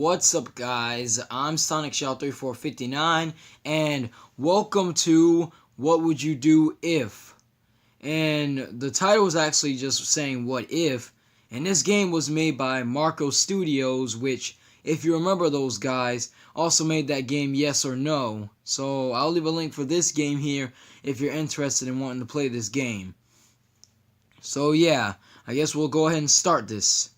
What's up, guys? I'm Sonic Shell 3459, and welcome to What Would You Do If? And the title is actually just saying what if, and this game was made by Marco Studios, which, if you remember those guys, also made that game Yes or No. So I'll leave a link for this game here if you're interested in wanting to play this game. So yeah, I guess we'll go ahead and start this.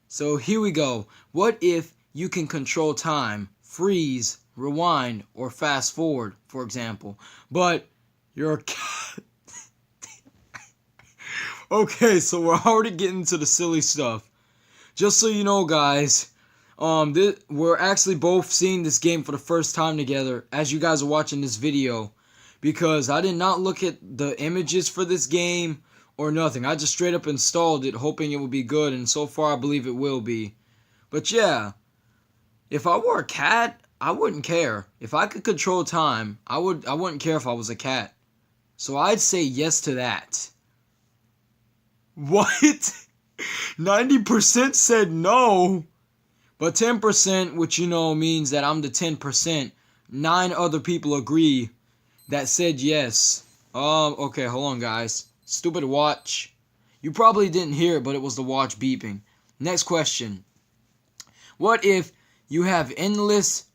So here we go. What if you can control time, freeze, rewind, or fast forward, for example, but you're a cat? Okay, so we're already getting to the silly stuff. Just so you know, guys, we're actually both seeing this game for the first time together as you guys are watching this video, because I did not look at the images for this game or nothing. I just straight up installed it hoping it would be good, and so far I believe it will be. But yeah, if I were a cat, I wouldn't care. If I could control time, I wouldn't care if I was a cat. So I'd say yes to that. What? 90% said no. But 10%, which means that I'm the 10%, 9 other people agree that said yes. Okay, hold on, guys. Stupid watch. You probably didn't hear it, but it was the watch beeping. Next question. What if you have endless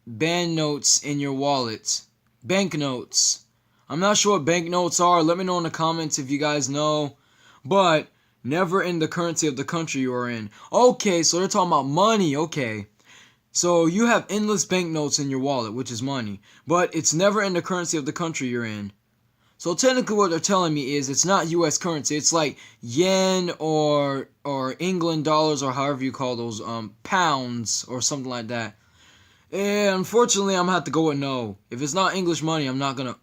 banknotes in your wallet? Banknotes. I'm not sure what banknotes are. Let me know in the comments if you guys know. But never in the currency of the country you are in. Okay, so they're talking about money. Okay. So you have endless banknotes in your wallet, which is money. But it's never in the currency of the country you're in. So technically what they're telling me is it's not US currency. It's like yen or England dollars, or however you call those, pounds or something like that. And unfortunately, I'm going to have to go with no. If it's not English money, I'm not going to...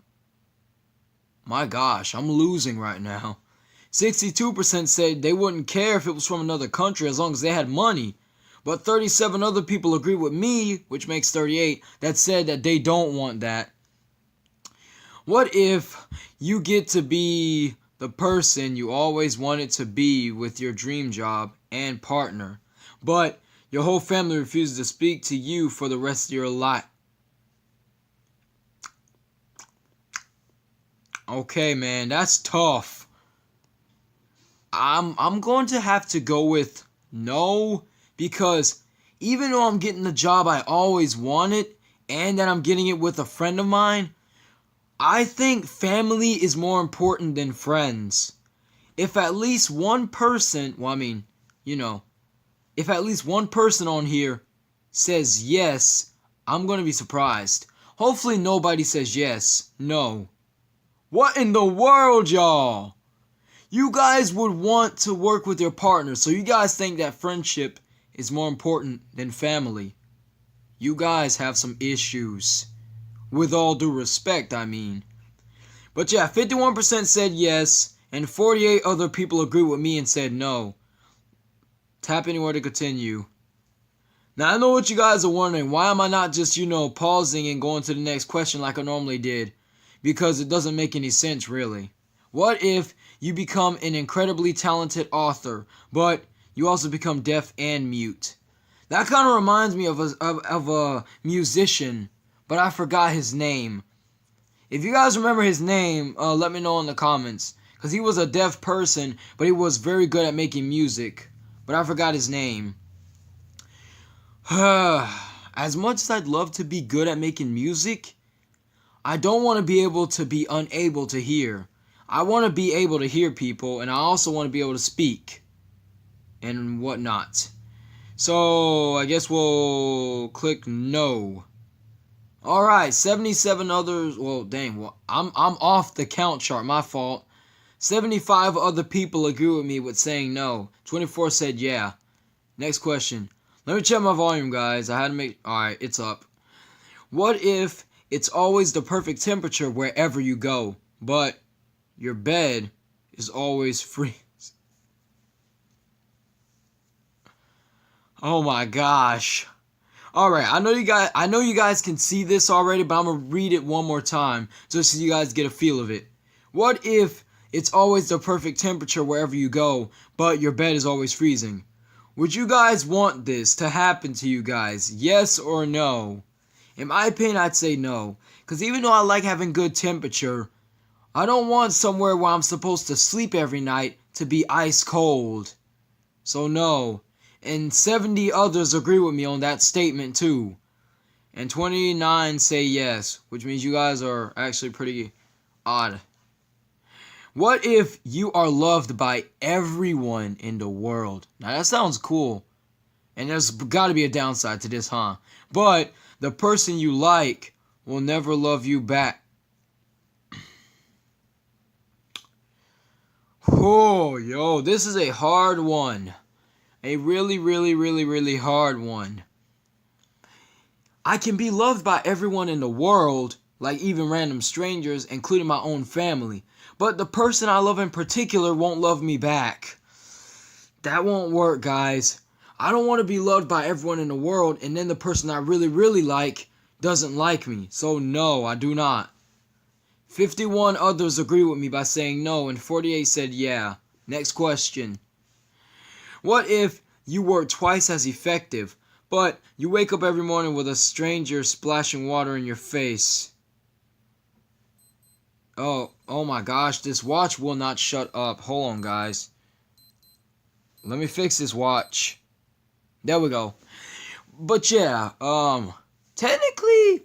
My gosh, I'm losing right now. 62% said they wouldn't care if it was from another country as long as they had money. But 37 other people agree with me, which makes 38, that said that they don't want that. What if you get to be the person you always wanted to be with your dream job and partner, but your whole family refuses to speak to you for the rest of your life? Okay, man, that's tough. I'm going to have to go with no, because even though I'm getting the job I always wanted and that I'm getting it with a friend of mine, I think family is more important than friends. If at least one person, if at least one person on here says yes, I'm going to be surprised. Hopefully nobody says yes. No. What in the world, y'all? You guys would want to work with your partner, so you guys think that friendship is more important than family. You guys have some issues. With all due respect, I mean. But yeah, 51% said yes, and 48 other people agree with me and said no. Tap anywhere to continue. Now, I know what you guys are wondering. Why am I not just, pausing and going to the next question like I normally did? Because it doesn't make any sense, really. What if you become an incredibly talented author, but you also become deaf and mute? That kind of reminds me of a musician, but I forgot his name. If you guys remember his name, let me know in the comments. Because he was a deaf person, but he was very good at making music. But I forgot his name. As much as I'd love to be good at making music, I don't want to be able to be unable to hear. I want to be able to hear people, and I also want to be able to speak. And whatnot. So, I guess we'll click no. Alright, 77 others, I'm off the count chart, my fault. 75 other people agree with me with saying no. 24 said yeah. Next question. Let me check my volume, guys. Alright, it's up. What if it's always the perfect temperature wherever you go, but your bed is always free? Oh my gosh. Alright, I know you guys can see this already, but I'm going to read it one more time just so you guys get a feel of it. What if it's always the perfect temperature wherever you go, but your bed is always freezing? Would you guys want this to happen to you guys? Yes or no? In my opinion, I'd say no. Because even though I like having good temperature, I don't want somewhere where I'm supposed to sleep every night to be ice cold. So no. And 70 others agree with me on that statement too. And 29 say yes, which means you guys are actually pretty odd. What if you are loved by everyone in the world? Now that sounds cool. And there's got to be a downside to this, huh? But the person you like will never love you back. Oh, yo, this is a hard one. A really, really, really, really hard one. I can be loved by everyone in the world, like even random strangers, including my own family. But the person I love in particular won't love me back. That won't work, guys. I don't want to be loved by everyone in the world and then the person I really, really like doesn't like me. So no, I do not. 51 others agree with me by saying no and 48 said yeah. Next question. What if you were twice as effective, but you wake up every morning with a stranger splashing water in your face? Oh my gosh, this watch will not shut up. Hold on, guys. Let me fix this watch. There we go. But yeah, technically,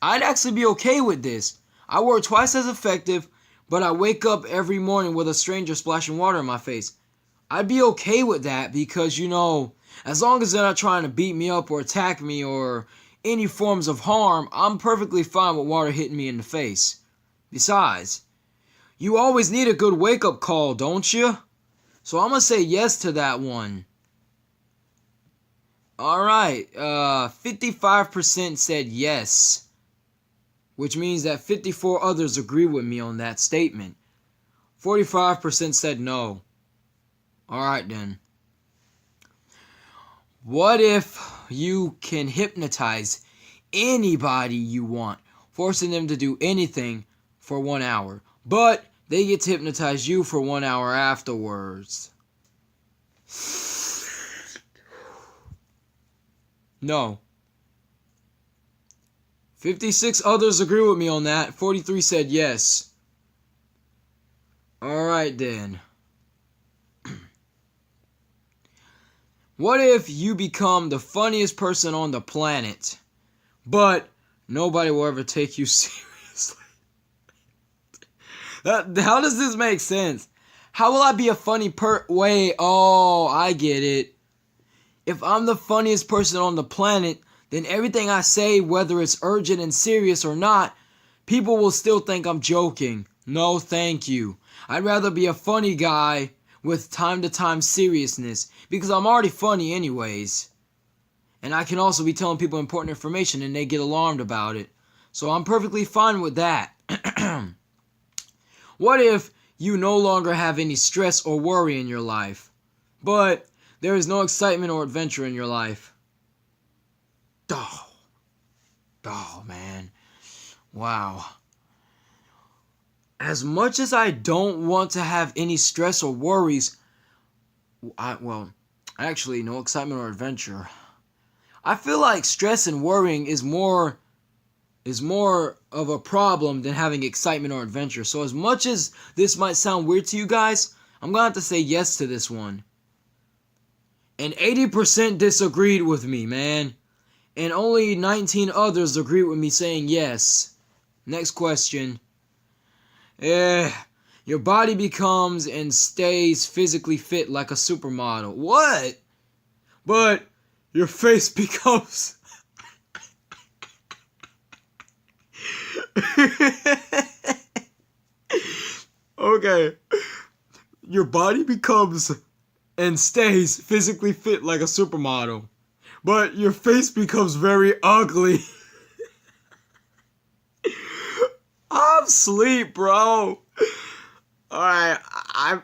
I'd actually be okay with this. I work twice as effective, but I wake up every morning with a stranger splashing water in my face. I'd be okay with that because, you know, as long as they're not trying to beat me up or attack me or any forms of harm, I'm perfectly fine with water hitting me in the face. Besides, you always need a good wake-up call, don't you? So I'm going to say yes to that one. Alright, 55% said yes. Which means that 54 others agree with me on that statement. 45% said no. Alright then. What if you can hypnotize anybody you want, forcing them to do anything for 1 hour, but they get to hypnotize you for 1 hour afterwards? No. 56 others agree with me on that. 43 said yes. Alright then. What if you become the funniest person on the planet, but nobody will ever take you seriously? How does this make sense? How will I be a funny wait, oh, I get it. If I'm the funniest person on the planet, then everything I say, whether it's urgent and serious or not, people will still think I'm joking. No, thank you. I'd rather be a funny guy with time-to-time seriousness, because I'm already funny anyways. And I can also be telling people important information and they get alarmed about it. So I'm perfectly fine with that. What if you no longer have any stress or worry in your life, but there is no excitement or adventure in your life? Oh man. Wow. As much as I don't want to have any stress or worries, actually, no excitement or adventure. I feel like stress and worrying is more of a problem than having excitement or adventure. So as much as this might sound weird to you guys, I'm going to have to say yes to this one. And 80% disagreed with me, man. And only 19 others agreed with me saying yes. Next question. Your body becomes and stays physically fit like a supermodel. What? But your face becomes... Okay. Your body becomes and stays physically fit like a supermodel, but your face becomes very ugly. I'm asleep, bro. Alright, I'm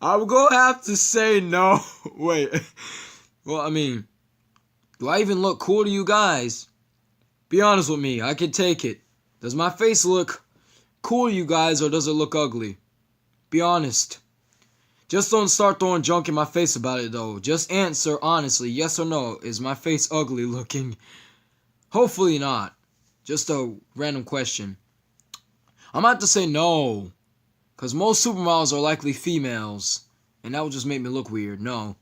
gonna have to say no. Wait. Well, I mean, do I even look cool to you guys? Be honest with me, I can take it. Does my face look cool to you guys or does it look ugly? Be honest. Just don't start throwing junk in my face about it though. Just answer honestly, yes or no. Is my face ugly looking? Hopefully not. Just a random question. I'm about to say no. Because most supermodels are likely females. And that would just make me look weird. No.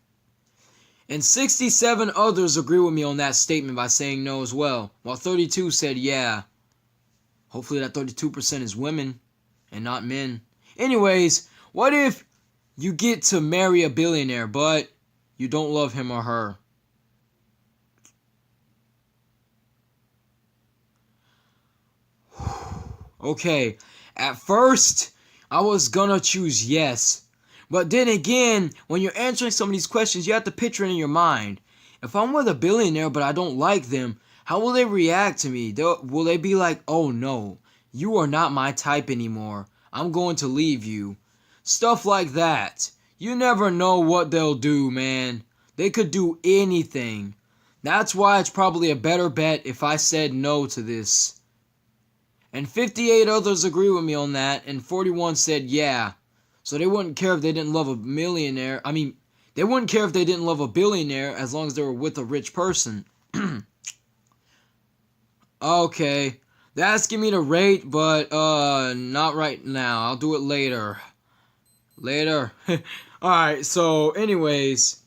And 67 others agree with me on that statement by saying no as well. While 32 said yeah. Hopefully that 32% is women and not men. Anyways, what if you get to marry a billionaire, but you don't love him or her? Okay, at first, I was gonna choose yes. But then again, when you're answering some of these questions, you have to picture it in your mind. If I'm with a billionaire but I don't like them, how will they react to me? Will they be like, oh no, you are not my type anymore. I'm going to leave you. Stuff like that. You never know what they'll do, man. They could do anything. That's why it's probably a better bet if I said no to this. And 58 others agree with me on that, and 41 said yeah. So they wouldn't care if they didn't love a millionaire. They wouldn't care if they didn't love a billionaire as long as they were with a rich person. Okay. They're asking me to rate, but not right now. I'll do it later. Later. Alright, so anyways,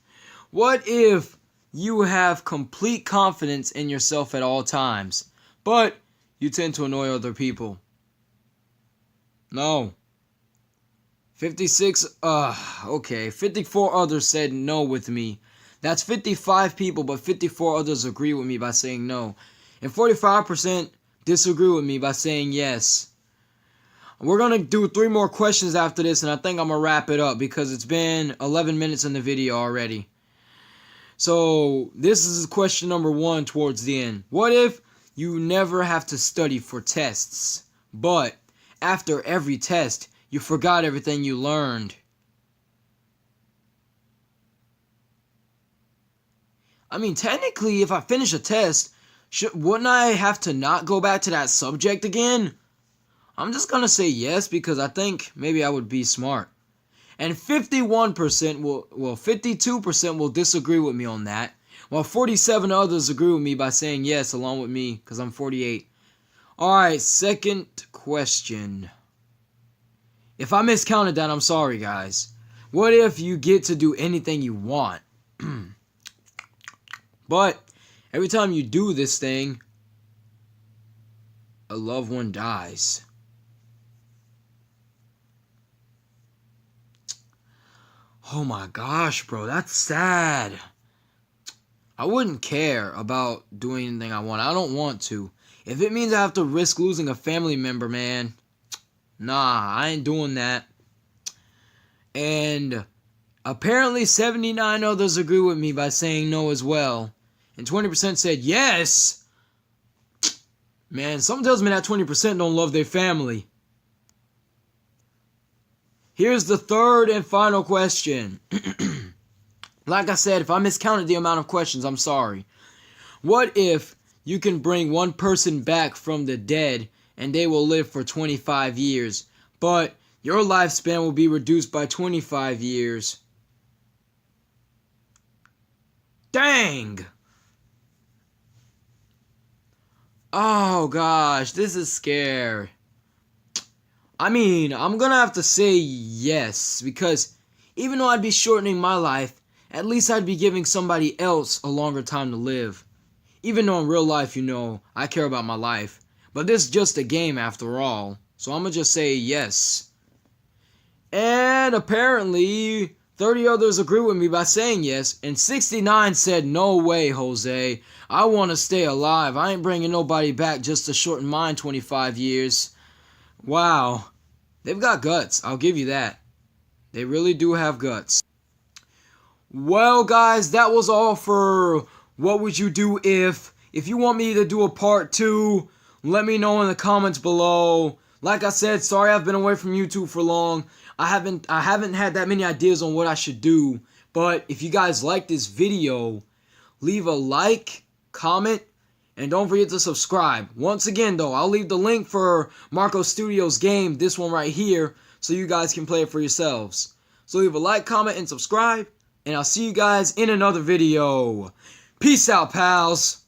what if you have complete confidence in yourself at all times, but you tend to annoy other people? No. 56, okay. 54 others said no with me. That's 55 people, but 54 others agree with me by saying no. And 45% disagree with me by saying yes. We're going to do 3 more questions after this, and I think I'm going to wrap it up because it's been 11 minutes in the video already. So, this is question number 1 towards the end. What if you never have to study for tests, but after every test, you forgot everything you learned? Technically, if I finish a test, wouldn't I have to not go back to that subject again? I'm just gonna say yes because I think maybe I would be smart. And 52% will disagree with me on that, while 47 others agree with me by saying yes along with me because I'm 48. Alright, second question. If I miscounted that, I'm sorry, guys. What if you get to do anything you want? But every time you do this thing, a loved one dies. Oh my gosh, bro, that's sad. I wouldn't care about doing anything I want. I don't want to. If it means I have to risk losing a family member, man, nah, I ain't doing that. And apparently 79 others agree with me by saying no as well. And 20% said yes. Man, something tells me that 20% don't love their family. Here's the third and final question. Like I said, if I miscounted the amount of questions, I'm sorry. What if you can bring one person back from the dead and they will live for 25 years, but your lifespan will be reduced by 25 years? Dang! Oh gosh, this is scary. I'm gonna have to say yes, because even though I'd be shortening my life, at least I'd be giving somebody else a longer time to live. Even though in real life, I care about my life. But this is just a game after all, so I'm gonna just say yes. And apparently, 30 others agree with me by saying yes, and 69 said, no way, Jose. I want to stay alive. I ain't bringing nobody back just to shorten mine 25 years. Wow. They've got guts, I'll give you that. They really do have guts. Well, guys, that was all for What Would You Do If. If you want me to do a part 2, let me know in the comments below. Like I said, sorry I've been away from YouTube for long. I haven't had that many ideas on what I should do. But if you guys like this video, leave a like, comment, and don't forget to subscribe. Once again, though, I'll leave the link for Marco Studios game, this one right here, so you guys can play it for yourselves. So leave a like, comment, and subscribe. And I'll see you guys in another video. Peace out, pals.